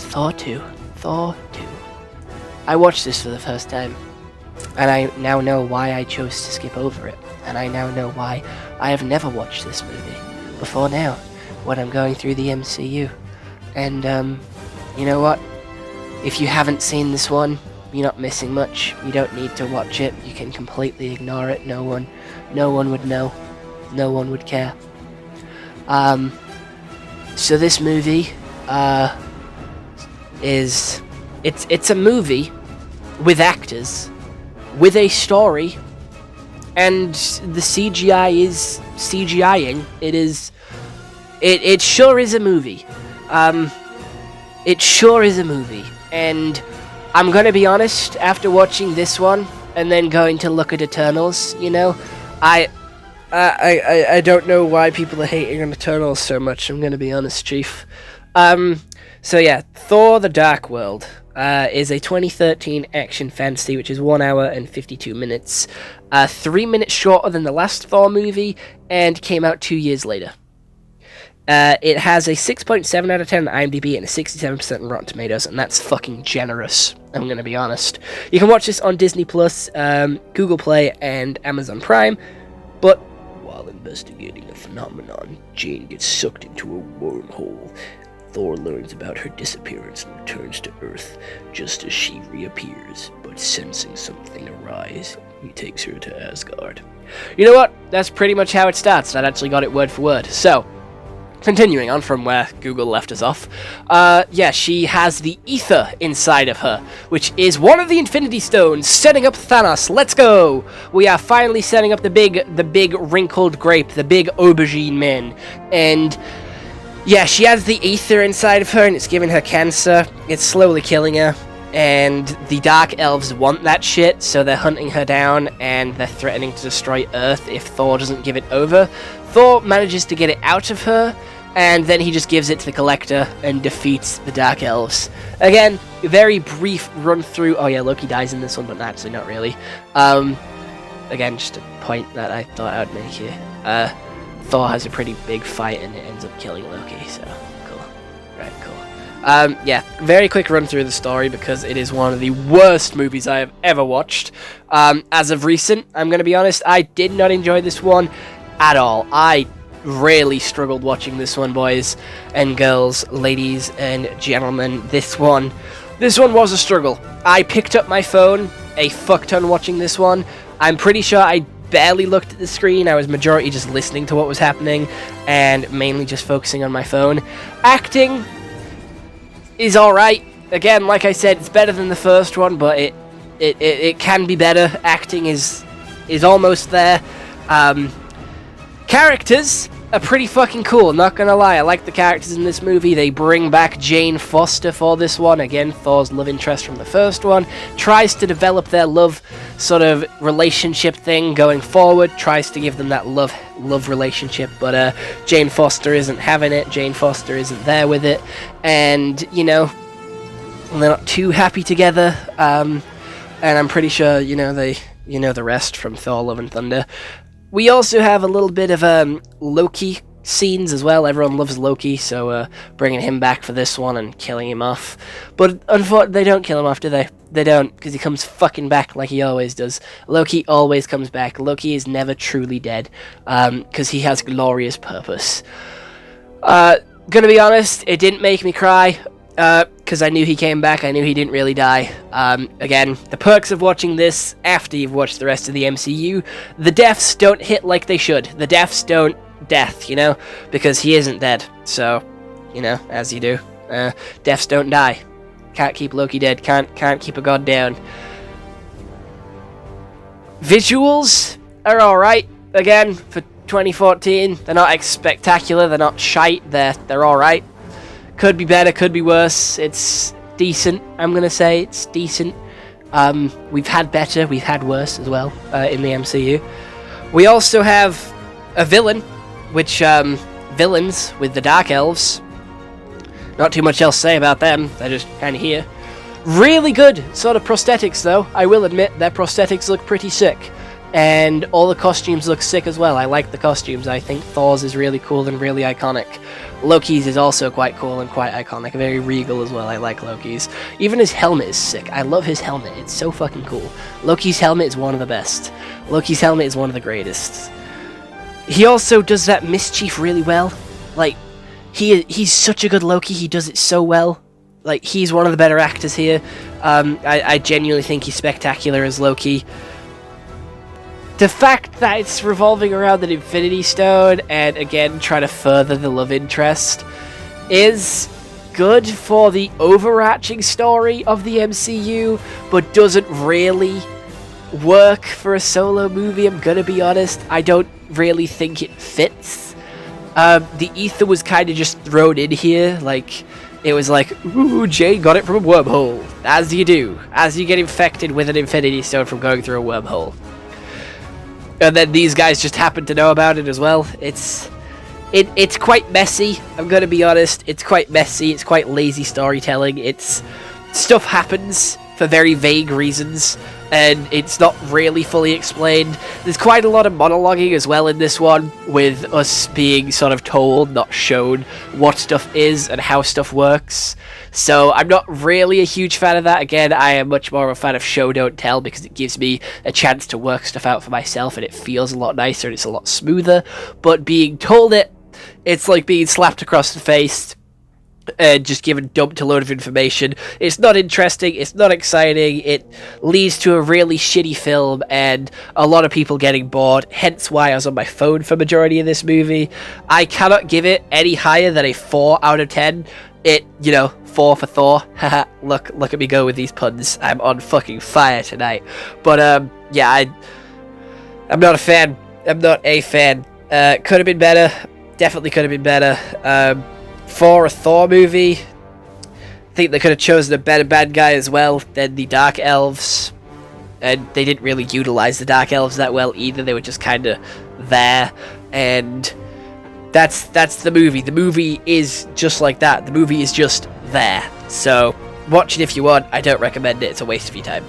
Thor 2. Thor 2. I watched this for the first time, and I now know why I chose to skip over it, and I now know why I have never watched this movie before now, when I'm going through the MCU. And, you know what? If you haven't seen this one, you're not missing much. You don't need to watch it. You can completely ignore it. No one would know. No one would care. So this movie, it's a movie with actors, with a story, and the CGI is CGIing. It sure is a movie. It sure is a movie, and I'm gonna be honest, after watching this one, and then going to look at Eternals, you know, I don't know why people are hating on Eternals so much, I'm gonna be honest, Chief. So yeah, Thor the Dark World is a 2013 action fantasy, which is 1 hour and 52 minutes, 3 minutes shorter than the last Thor movie, and came out 2 years later. It has a 6.7 out of 10 on IMDb and a 67% on Rotten Tomatoes, and that's fucking generous, I'm gonna be honest. You can watch this on Disney+, Google Play, and Amazon Prime, but while investigating a phenomenon, Jane gets sucked into a wormhole. Thor learns about her disappearance and returns to Earth just as she reappears, but sensing something arise, he takes her to Asgard. You know what? That's pretty much how it starts. I actually got it word for word. So, continuing on from where Google left us off, yeah, she has the ether inside of her, which is one of the Infinity Stones, setting up Thanos. Let's go! We are finally setting up the big wrinkled grape, the big aubergine man, and yeah, she has the ether inside of her, and it's giving her cancer. It's slowly killing her, and the Dark Elves want that shit, so they're hunting her down, and they're threatening to destroy Earth if Thor doesn't give it over. Thor manages to get it out of her, and then he just gives it to the Collector and defeats the Dark Elves. Again, very brief run through. Oh yeah, Loki dies in this one, but actually not really. Again, just a point that I thought I would make here. Thor has a pretty big fight, and it ends up killing Loki, so cool. Right, cool. Yeah, very quick run through the story, because it is one of the worst movies I have ever watched. As of recent, I'm going to be honest, I did not enjoy this one at all. I really struggled watching this one, boys and girls, ladies and gentlemen. This one was a struggle. I picked up my phone a fuck ton watching this one. I'm pretty sure I barely looked at the screen. I was majority just listening to what was happening and mainly just focusing on my phone. Acting is alright. Again, like I said, it's better than the first one, but it can be better. Acting is almost there. Characters are pretty fucking cool, not gonna lie. I like the characters in this movie. They bring back Jane Foster for this one. Again, Thor's love interest from the first one. Tries to develop their love sort of relationship thing going forward. Tries to give them that love relationship, but Jane Foster isn't having it. Jane Foster isn't there with it. And, you know, they're not too happy together. And I'm pretty sure, you know, the rest from Thor Love and Thunder. We also have a little bit of Loki scenes as well. Everyone loves Loki, so bringing him back for this one and killing him off. But unfortunately, they don't kill him off, do they? They don't, because he comes fucking back like he always does. Loki always comes back. Loki is never truly dead, because he has glorious purpose. Gonna be honest, it didn't make me cry. Because I knew he came back, I knew he didn't really die. Again, the perks of watching this after you've watched the rest of the MCU, the deaths don't hit like they should. The deaths don't death, you know, because he isn't dead. So, you know, as you do, deaths don't die. Can't keep Loki dead, can't keep a god down. Visuals are alright, again, for 2014. They're not spectacular, they're not shite, they're alright. Could be better, could be worse. It's decent, I'm gonna say. It's decent. We've had better, we've had worse as well in the MCU. We also have a villain, which, villains with the Dark Elves. Not too much else to say about them, they're just kind of here. Really good sort of prosthetics, though. I will admit, their prosthetics look pretty sick. And all the costumes look sick as well. I like the costumes. I think Thor's is really cool and really iconic. Loki's is also quite cool and quite iconic. Very regal as well. I like Loki's. Even his helmet is sick. I love his helmet. It's so fucking cool. Loki's helmet is one of the best. Loki's helmet is one of the greatest. He also does that mischief really well. Like, he's such a good Loki. He does it so well. Like, he's one of the better actors here. I genuinely think he's spectacular as Loki. The fact that it's revolving around an Infinity Stone and, again, trying to further the love interest is good for the overarching story of the MCU, but doesn't really work for a solo movie, I'm gonna be honest. I don't really think it fits. The ether was kind of just thrown in here, like, it was like, ooh, Jane got it from a wormhole, as you do, as you get infected with an Infinity Stone from going through a wormhole. And then these guys just happen to know about it as well. It's quite messy, I'm gonna be honest. It's quite messy, it's quite lazy storytelling. Stuff happens for very vague reasons, and it's not really fully explained. There's quite a lot of monologuing as well in this one, with us being sort of told, not shown, what stuff is and how stuff works. So I'm not really a huge fan of that. Again, I am much more of a fan of show don't tell, because it gives me a chance to work stuff out for myself, and it feels a lot nicer and it's a lot smoother. But being told it's like being slapped across the face and just given dumped a load of information. It's not interesting, it's not exciting, it leads to a really shitty film and a lot of people getting bored, hence why I was on my phone for majority of this movie. I cannot give it any higher than a 4 out of 10. 4 for Thor. Haha, look at me go with these puns. I'm on fucking fire tonight. But, yeah, I'm not a fan. I'm not a fan. Could have been better. Definitely could have been better. For a Thor movie, I think they could have chosen a better bad guy as well than the Dark Elves. And they didn't really utilize the Dark Elves that well either. They were just kind of there. And that's the movie. The movie is just like that. The movie is just there. So, watch it if you want. I don't recommend it. It's a waste of your time.